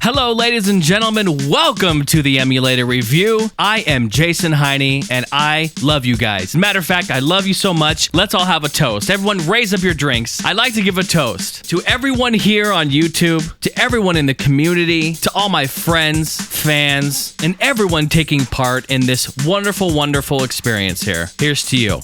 Hello, ladies and gentlemen. Welcome to the Emulator Review. I am Jason Heine, and I love you guys. Matter of fact, I love you so much. Let's all have a toast. Everyone raise up your drinks. I'd like to give a toast to everyone here on YouTube, to everyone in the community, to all my friends, fans, and everyone taking part in this wonderful, wonderful experience here. Here's to you.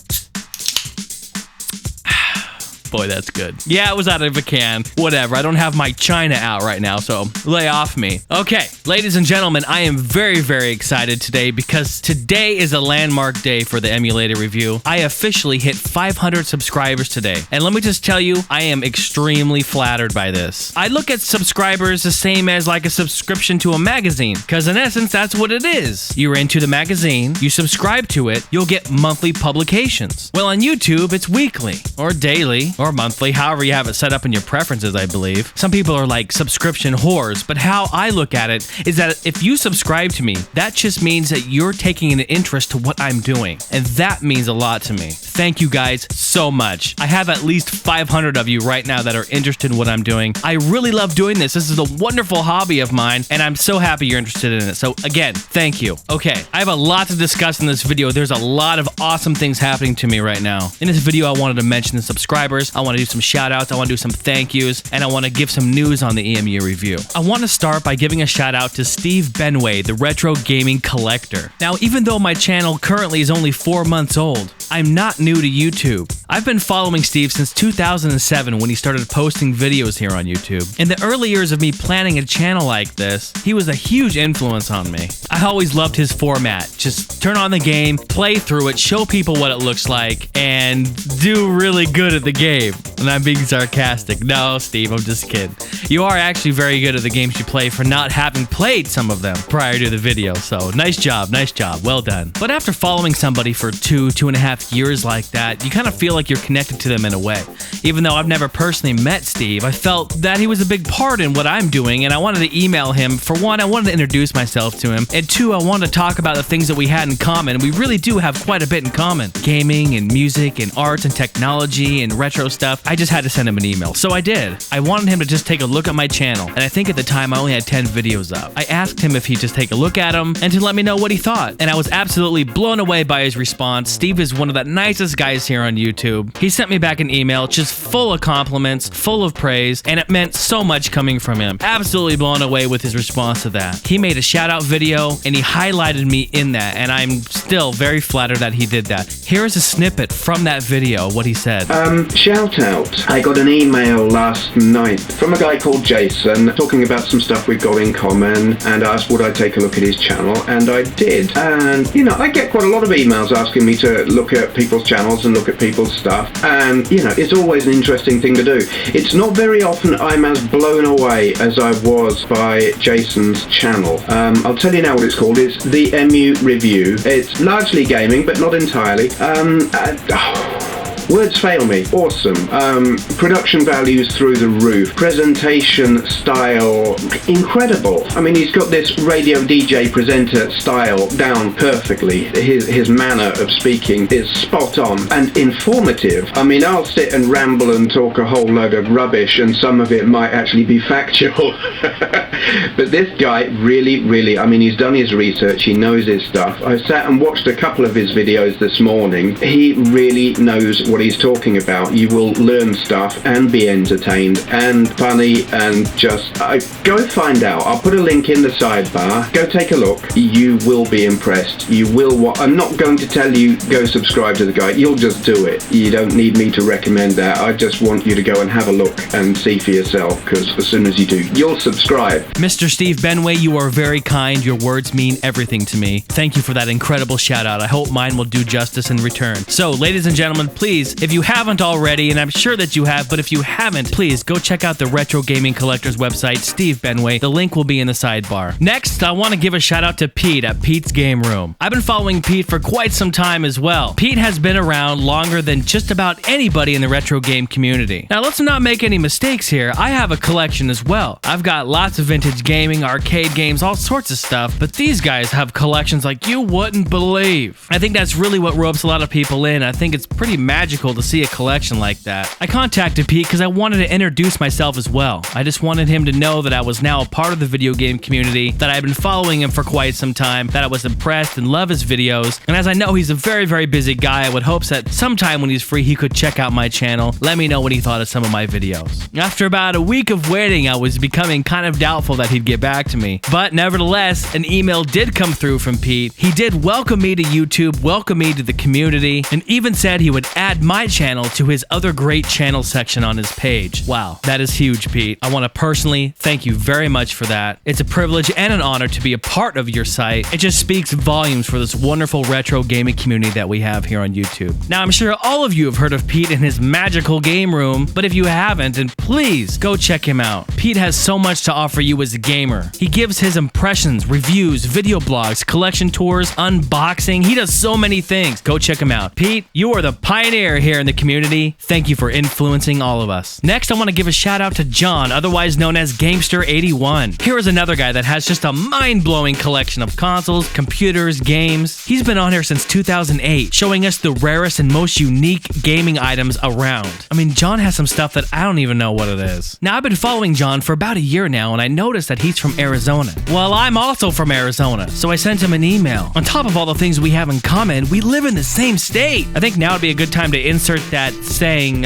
Boy, that's good. Yeah, it was out of a can. Whatever. I don't have my China out right now, so lay off me. Okay, ladies and gentlemen, I am very, very excited today because today is a landmark day for the Emulator Review. I officially hit 500 subscribers today. And let me just tell you, I am extremely flattered by this. I look at subscribers the same as like a subscription to a magazine, because in essence, that's what it is. You're into the magazine, you subscribe to it, you'll get monthly publications. Well, on YouTube, it's weekly, or daily, or monthly, however you have it set up in your preferences, I believe. Some people are like subscription whores, but how I look at it is that if you subscribe to me, that just means that you're taking an interest to what I'm doing, and that means a lot to me. Thank you guys so much. I have at least 500 of you right now that are interested in what I'm doing. I really love doing this. This is a wonderful hobby of mine, and I'm so happy you're interested in it. So again, thank you. Okay, I have a lot to discuss in this video. There's a lot of awesome things happening to me right now. In this video, I wanted to mention the subscribers. I want to do some shout outs. I want to do some thank yous, and I want to give some news on the EMU review. I want to start by giving a shout out to Steve Benway, the retro gaming collector. Now, even though my channel currently is only 4 months old, I'm not new to YouTube. I've been following Steve since 2007 when he started posting videos here on YouTube. In the early years of me planning a channel like this, he was a huge influence on me. I always loved his format. Just turn on the game, play through it, show people what it looks like, and do really good at the game. And I'm being sarcastic. No, Steve, I'm just kidding. You are actually very good at the games you play for not having played some of them prior to the video, so nice job, well done. But after following somebody for 2.5 years like that, you kind of feel like you're connected to them in a way. Even though I've never personally met Steve, I felt that he was a big part in what I'm doing, and I wanted to email him. For one, I wanted to introduce myself to him, and two, I wanted to talk about the things that we had in common. We really do have quite a bit in common. Gaming and music and art and technology and retro stuff. I just had to send him an email, so I did. I wanted him to just take a look at my channel, and I think at the time I only had 10 videos up. I asked him if he'd just take a look at them and to let me know what he thought, and I was absolutely blown away by his response. Steve is one of the nicest guys here on YouTube. He sent me back an email just full of compliments, full of praise, and it meant so much coming from him. Absolutely blown away with his response to that. He made a shout out video and he highlighted me in that, and I'm still very flattered that he did that. Here is a snippet from that video, what he said. Shout out. I got an email last night from a guy called Jason talking about some stuff we've got in common, and asked would I take a look at his channel, and I did. And you know, I get quite a lot of emails asking me to look at people's channels and look at people's stuff, and you know, it's always an interesting thing to do. It's not very often I'm as blown away as I was by Jason's channel. I'll tell you now what it's called. It's the EMU Review. It's largely gaming, but not entirely. Words fail me. Awesome. Production values through the roof. Presentation style, incredible. I mean, he's got this radio DJ presenter style down perfectly. His manner of speaking is spot on and informative. I mean, I'll sit and ramble and talk a whole load of rubbish, and some of it might actually be factual. But this guy really, I mean, he's done his research, he knows his stuff. I sat and watched a couple of his videos this morning. He really knows what he's talking about. You will learn stuff and be entertained and funny, and just go find out. I'll put a link in the sidebar. Go take a look. You will be impressed. You will. I'm not going to tell you go subscribe to the guy. You'll just do it. You don't need me to recommend that. I just want you to go and have a look and see for yourself, because as soon as you do, you'll subscribe. Mr. Steve Benway, you are very kind. Your words mean everything to me. Thank you for that incredible shout out. I hope mine will do justice in return. So, ladies and gentlemen, please, if you haven't already, and I'm sure that you have, but if you haven't, please go check out the Retro Gaming Collector's website, Steve Benway. The link will be in the sidebar. Next, I want to give a shout out to Pete at Pete's Game Room. I've been following Pete for quite some time as well. Pete has been around longer than just about anybody in the retro game community. Now, let's not make any mistakes here. I have a collection as well. I've got lots of vintage gaming, arcade games, all sorts of stuff, but these guys have collections like you wouldn't believe. I think that's really what ropes a lot of people in. I think it's pretty magical magical to see a collection like that. I contacted Pete because I wanted to introduce myself as well. I just wanted him to know that I was now a part of the video game community, that I had been following him for quite some time, that I was impressed and love his videos, and as I know he's a very, very busy guy, I would hope that sometime when he's free he could check out my channel, let me know what he thought of some of my videos. After about a week of waiting, I was becoming kind of doubtful that he'd get back to me, but nevertheless, an email did come through from Pete. He did welcome me to YouTube, welcome me to the community, and even said he would add my channel to his other great channel section on his page. Wow, that is huge, Pete. I want to personally thank you very much for that. It's a privilege and an honor to be a part of your site. It just speaks volumes for this wonderful retro gaming community that we have here on YouTube. Now, I'm sure all of you have heard of Pete and his magical game room, but if you haven't, then please go check him out. Pete has so much to offer you as a gamer. He gives his impressions, reviews, video blogs, collection tours, unboxing. He does so many things. Go check him out. Pete, you are the pioneer here in the community. Thank you for influencing all of us. Next, I want to give a shout out to John, otherwise known as Gamester81. Here is another guy that has just a mind-blowing collection of consoles, computers, games. He's been on here since 2008, showing us the rarest and most unique gaming items around. I mean, John has some stuff that I don't even know what it is. Now, I've been following John for about a year now, and I noticed that he's from Arizona. Well, I'm also from Arizona, so I sent him an email. On top of all the things we have in common, we live in the same state. I think now would be a good time to insert that saying,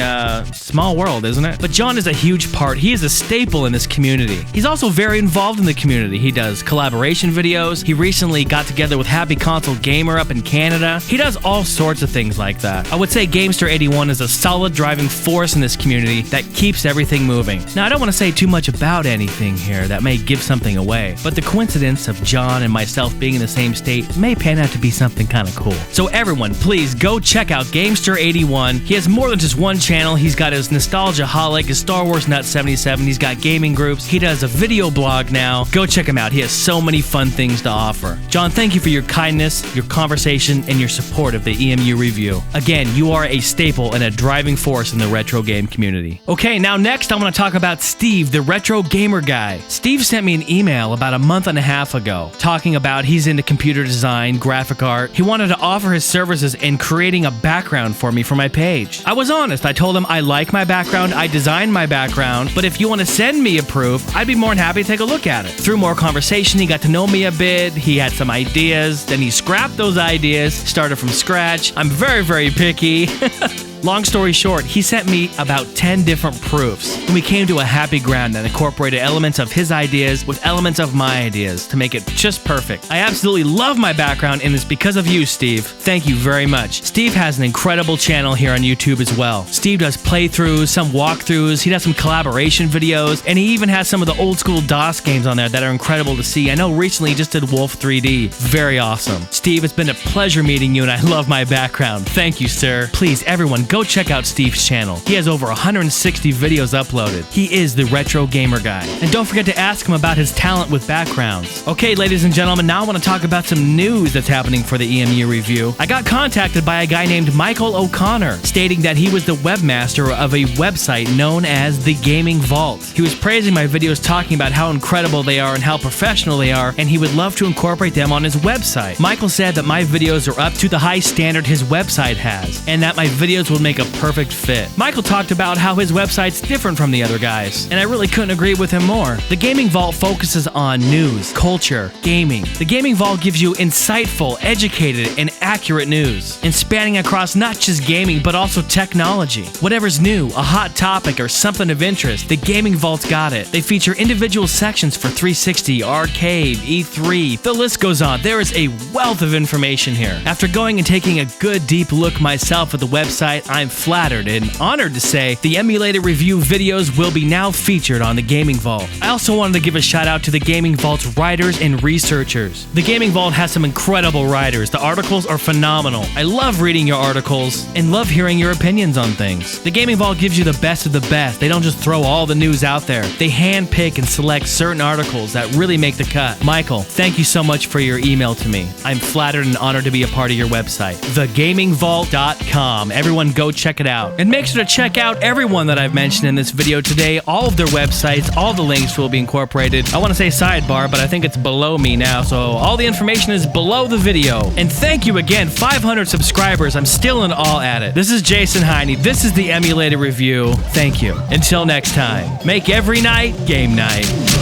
small world, isn't it? But John is a huge part. He is a staple in this community. He's also very involved in the community. He does collaboration videos. He recently got together with Happy Console Gamer up in Canada. He does all sorts of things like that. I would say Gamester81 is a solid driving force in this community that keeps everything moving. Now, I don't want to say too much about anything here that may give something away, but the coincidence of John and myself being in the same state may pan out to be something kind of cool. So everyone, please go check out Gamester81. He has more than just one channel. He's got his Nostalgiaholic, his Star Wars Nut 77. He's got gaming groups. He does a video blog now. Go check him out. He has so many fun things to offer. John, thank you for your kindness, your conversation, and your support of the EMU review. Again, you are a staple and a driving force in the retro game community. Okay, now next I want to talk about Steve, the retro gamer guy. Steve sent me an email about a month and a half ago talking about he's into computer design, graphic art. He wanted to offer his services in creating a background for me for my page. I was honest. I told him I like my background, I designed my background, but if you want to send me a proof, I'd be more than happy to take a look at it. Through more conversation, he got to know me a bit. He had some ideas, then he scrapped those ideas, started from scratch. I'm very, very picky. Long story short, he sent me about 10 different proofs, and we came to a happy ground that incorporated elements of his ideas with elements of my ideas to make it just perfect. I absolutely love my background, and it's because of you, Steve. Thank you very much. Steve has an incredible channel here on YouTube as well. Steve does playthroughs, some walkthroughs, he does some collaboration videos, and he even has some of the old school DOS games on there that are incredible to see. I know recently he just did Wolf 3D. Very awesome. Steve, it's been a pleasure meeting you, and I love my background. Thank you, sir. Please, everyone, go check out Steve's channel. He has over 160 videos uploaded. He is the retro gamer guy. And don't forget to ask him about his talent with backgrounds. Okay, ladies and gentlemen, now I want to talk about some news that's happening for the EMU review. I got contacted by a guy named Michael O'Connor, stating that he was the webmaster of a website known as The Gaming Vault. He was praising my videos, talking about how incredible they are and how professional they are, and he would love to incorporate them on his website. Michael said that my videos are up to the high standard his website has, and that my videos will make a perfect fit. Michael talked about how his website's different from the other guys, and I really couldn't agree with him more. The Gaming Vault focuses on news, culture, gaming. The Gaming Vault gives you insightful, educated, and accurate news, and spanning across not just gaming, but also technology. Whatever's new, a hot topic, or something of interest, the Gaming Vault's got it. They feature individual sections for 360, arcade, E3, the list goes on. There is a wealth of information here. After going and taking a good deep look myself at the website, I'm flattered and honored to say the emulated review videos will be now featured on the Gaming Vault. I also wanted to give a shout out to the Gaming Vault's writers and researchers. The Gaming Vault has some incredible writers. The articles are phenomenal. I love reading your articles and love hearing your opinions on things. The Gaming Vault gives you the best of the best. They don't just throw all the news out there. They handpick and select certain articles that really make the cut. Michael, thank you so much for your email to me. I'm flattered and honored to be a part of your website, thegamingvault.com. Everyone go go check it out. And make sure to check out everyone that I've mentioned in this video today. All of their websites, all the links will be incorporated. I want to say sidebar, but I think it's below me now, so all the information is below the video. And thank you again, 500 subscribers. I'm still in awe at it. This is Jason Heine. This is the Emulator Review. Thank you. Until next time, make every night game night.